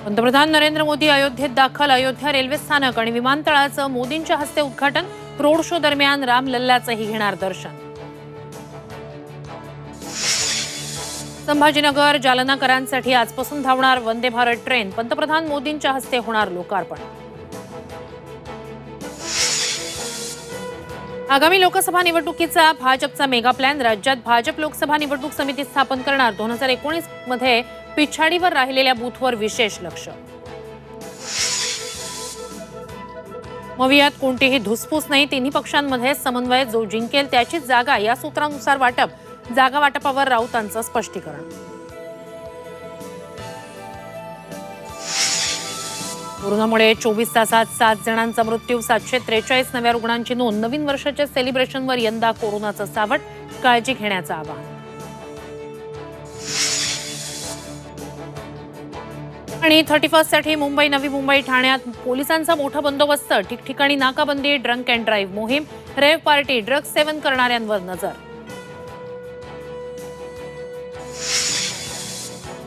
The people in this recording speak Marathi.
पंतप्रधान नरेंद्र मोदी अयोध्येत दाखल. अयोध्या रेल्वे स्थानक आणि विमानतळाचं मोदींच्या हस्ते उद्घाटन. रोड शो दरम्यान रामलल्लाचंही घेणार दर्शन. संभाजीनगर जालनाकरांसाठी आजपासून धावणार वंदे भारत ट्रेन. पंतप्रधान मोदींच्या हस्ते होणार लोकार्पण. आगामी लोकसभा निवडणुकीचा भाजपचा मेगा प्लॅन. राज्यात भाजप लोकसभा निवडणूक समिती स्थापन करणार. 2019 मध्ये पिछाडीवर राहिलेल्या बूथवर विशेष लक्ष. मवियात कोणतीही धुसफूस नाही. तिन्ही पक्षांमध्ये समन्वय. जो जिंकेल त्याचीच जागा या सूत्रानुसार वाटप. जागा वाटपावर राऊतांचं स्पष्टीकरण. कोरोनामुळे 24 तासात 7 जणांचा मृत्यू. 743 नव्या रुग्णांची नोंद. नवीन वर्षाच्या सेलिब्रेशनवर यंदा कोरोनाचं सावट. काळजी घेण्याचं आवाहन. आणि 31 साठी मुंबई, नवी मुंबई, ठाण्यात पोलिसांचा मोठा बंदोबस्त. ठिकठिकाणी नाकाबंदी. ड्रंक अँड ड्राईव्ह मोहीम. रेव्ह पार्टी, ड्रग्ज सेवन करणाऱ्यांवर नजर.